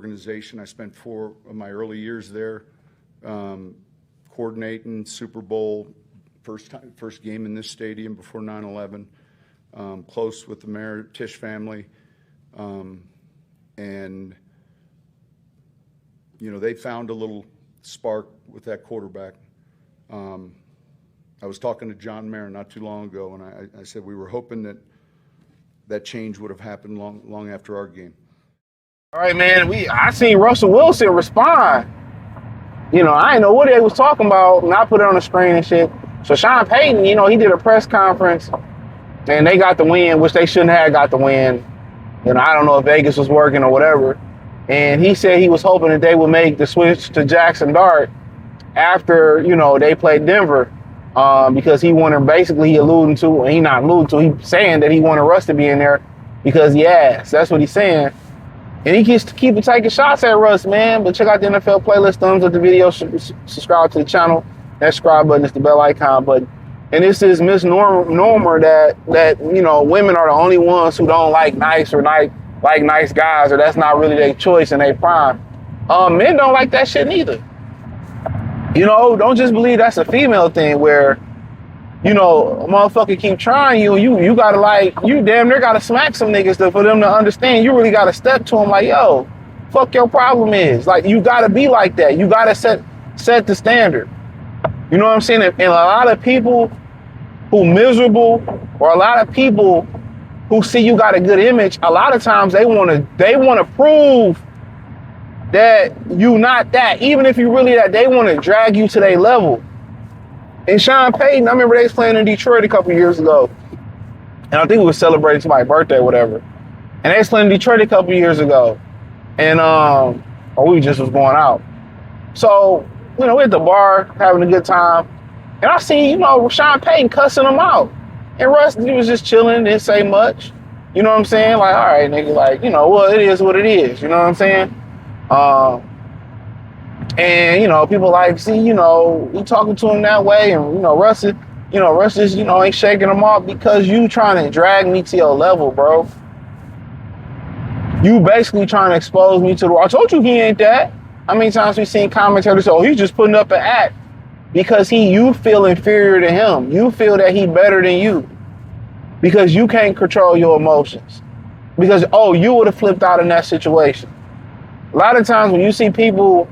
organization. I spent 4 of my early years there, coordinating Super Bowl, first game in this stadium before 9/11. Close with the Mayor Tisch family, and they found a little spark with that quarterback. I was talking to John Mayer not too long ago, and I said we were hoping that change would have happened long after our game. All right, man. I seen Russell Wilson respond. I didn't know what they was talking about, and I put it on the screen and shit. So Sean Payton, he did a press conference, and they got the win, which they shouldn't have got the win. I don't know if Vegas was working or whatever. And he said he was hoping that they would make the switch to Jackson Dart after, they played Denver. Because he wanted, basically he saying that he wanted Russ to be in there because he asked. That's what he's saying. And he keeps taking shots at Russ, man. But check out the NFL playlist, thumbs up the video, subscribe to the channel. That subscribe button is the bell icon button. And this is misnomer that women are the only ones who don't like nice or like nice guys, or that's not really their choice and they prime. Men don't like that shit neither. Don't just believe that's a female thing where, a motherfucker keep trying you, and you gotta you damn near gotta smack some niggas for them to understand. You really gotta step to them like, yo, fuck your problem is. You gotta be like that. You gotta set the standard. You know what I'm saying? And a lot of people who miserable, or a lot of people who see you got a good image, a lot of times they wanna prove that you not that, even if you really that, they want to drag you to their level. And Sean Payton, I remember they was playing in Detroit a couple years ago, and I think we was celebrating somebody's birthday or whatever. And they was playing in Detroit a couple years ago, and we just was going out. So we at the bar having a good time, and I see Sean Payton cussing him out, and Russ, he was just chilling, didn't say much. You know what I'm saying? All right, nigga, well, it is what it is. You know what I'm saying? And people he talking to him that way, and Russ just ain't shaking him off because you trying to drag me to your level, bro. You basically trying to expose me to the world. I told you he ain't that. How many times we seen commentators say, oh, he's just putting up an act because you feel inferior to him. You feel that he better than you because you can't control your emotions. Because, you would have flipped out in that situation. A lot of times when you see people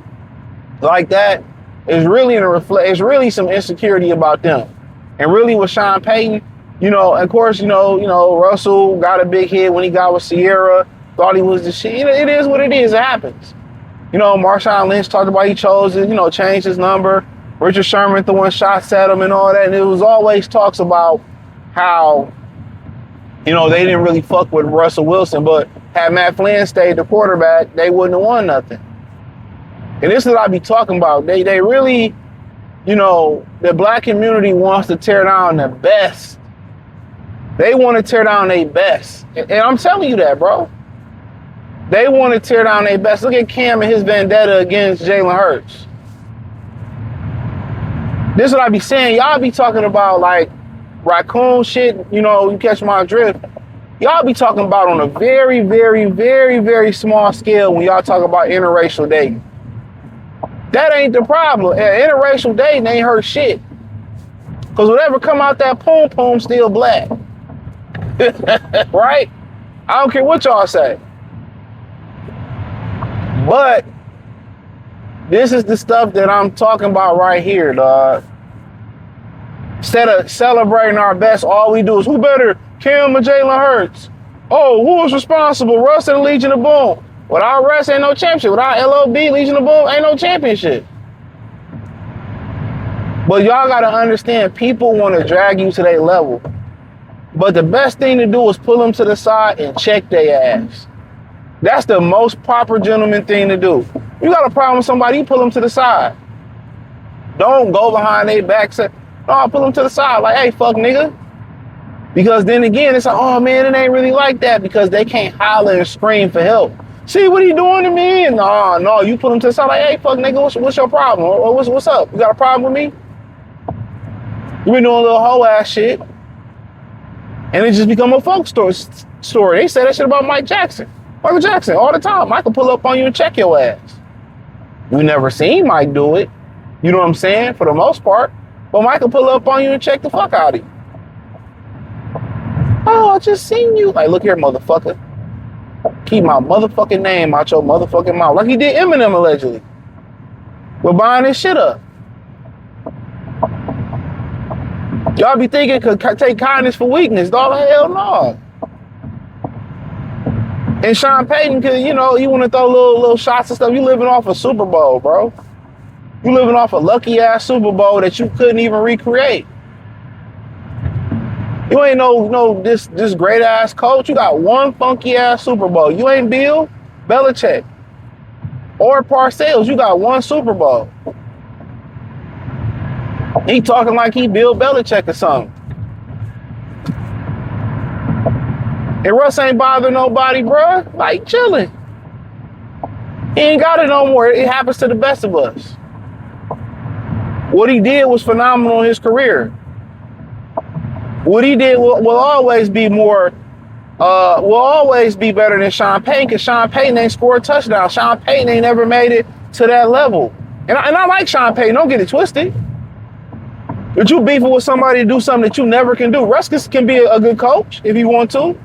like that, it's really some insecurity about them. And really with Sean Payton, of course, Russell got a big hit when he got with Sierra, thought he was the shit. It is what it is, it happens. Marshawn Lynch talked about he chose to, change his number. Richard Sherman throwing shots at him and all that. And it was always talks about how, they didn't really fuck with Russell Wilson, but had Matt Flynn stayed the quarterback, they wouldn't have won nothing. And this is what I be talking about. They really, the black community wants to tear down the best. They want to tear down their best. And I'm telling you that, bro. They want to tear down their best. Look at Cam and his vendetta against Jalen Hurts. This is what I be saying. Y'all be talking about raccoon shit, you catch my drift. Y'all be talking about on a very, very, very, very small scale when y'all talk about interracial dating. That ain't the problem. Interracial dating ain't hurt shit. Because whatever come out that poom still black. Right? I don't care what y'all say. But this is the stuff that I'm talking about right here, dog. Instead of celebrating our best, all we do is, who better, Cam or Jalen Hurts? Oh, who was responsible? Russ and the Legion of Boom. Without Russ, ain't no championship. Without LOB, Legion of Boom, ain't no championship. But y'all got to understand, people want to drag you to their level. But the best thing to do is pull them to the side and check their ass. That's the most proper gentleman thing to do. You got a problem with somebody, you pull them to the side. Don't go behind their back. No, pull them to the side like, hey, fuck nigga. Because then again, it's like, oh man, it ain't really like that because they can't holler and scream for help. See what he doing to me? And no, you pull them to the side like, hey, fuck nigga, what's your problem? Or what's up? You got a problem with me? You been doing a little hoe ass shit. And it just become a folk story. They said that shit about Mike Jackson. Michael Jackson, all the time. Michael pull up on you and check your ass. You never seen Mike do it. You know what I'm saying? For the most part. But Michael pull up on you and check the fuck out of you. Oh, I just seen you. Like, look here, motherfucker. Keep my motherfucking name out your motherfucking mouth. Like he did Eminem, allegedly. We're buying this shit up. Y'all be thinking could take kindness for weakness. Dog, hell no. And Sean Payton, cause you know, you want to throw little shots and stuff. You living off a Super Bowl, bro. You living off a lucky ass Super Bowl that you couldn't even recreate. You ain't this great ass coach. You got one funky ass Super Bowl. You ain't Bill Belichick or Parcells. You got one Super Bowl. He talking like he Bill Belichick or something. And Russ ain't bothering nobody, bro. Like, chilling. He ain't got it no more. It happens to the best of us. What he did was phenomenal in his career. What he did will always be more, will always be better than Sean Payton, because Sean Payton ain't scored a touchdown. Sean Payton ain't never made it to that level. And I like Sean Payton, don't get it twisted. But you beefing with somebody to do something that you never can do. Russ can be a good coach if he want to.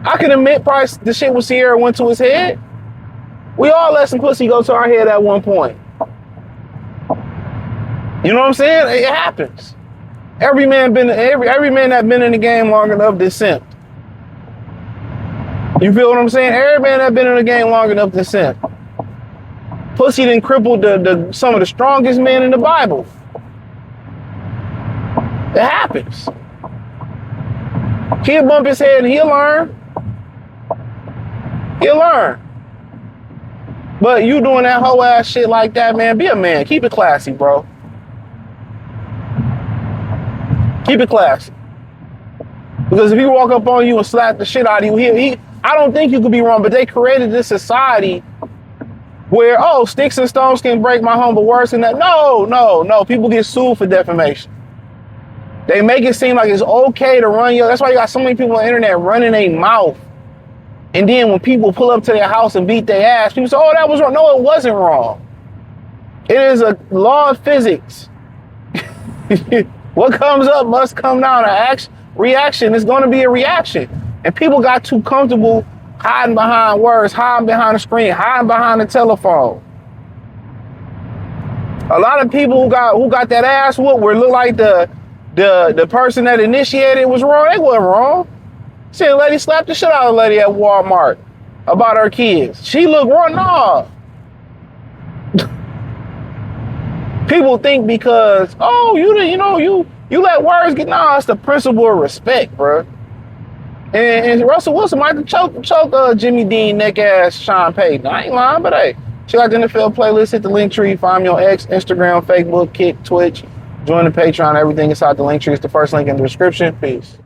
I can admit probably the shit with Sierra went to his head. We all let some pussy go to our head at one point. You know what I'm saying? It happens. Every man that been in the game long enough this simped. You feel what I'm saying? Every man that been in the game long enough this simped. Pussy done crippled some of the strongest men in the Bible. It happens. He'll bump his head and he'll learn. He'll learn. But you doing that whole ass shit like that, man, be a man. Keep it classy, bro. Keep it classy. Because if he walk up on you and slap the shit out of you, I don't think you could be wrong, but they created this society where, oh, sticks and stones can break my home, but worse than that. No. People get sued for defamation. They make it seem like it's okay to run that's why you got so many people on the internet running their mouth. And then when people pull up to their house and beat their ass, people say, oh, that was wrong. No, it wasn't wrong. It is a law of physics. What comes up must come down. Reaction is going to be a reaction. And people got too comfortable hiding behind words, hiding behind the screen, hiding behind the telephone. A lot of people who got that ass whooped where it looked like the person that initiated it was wrong. They wasn't wrong. See a lady slap the shit out of a lady at Walmart about her kids. She looked wrong. No. People think because, oh, you let words get, it's the principle of respect, bro. And Russell Wilson might choke Jimmy Dean neck ass Sean Payton. I ain't lying, but hey, check out the NFL playlist, hit the link tree, find me on X, Instagram, Facebook, Kick, Twitch, join the Patreon, everything inside the link tree. It's the first link in the description. Peace.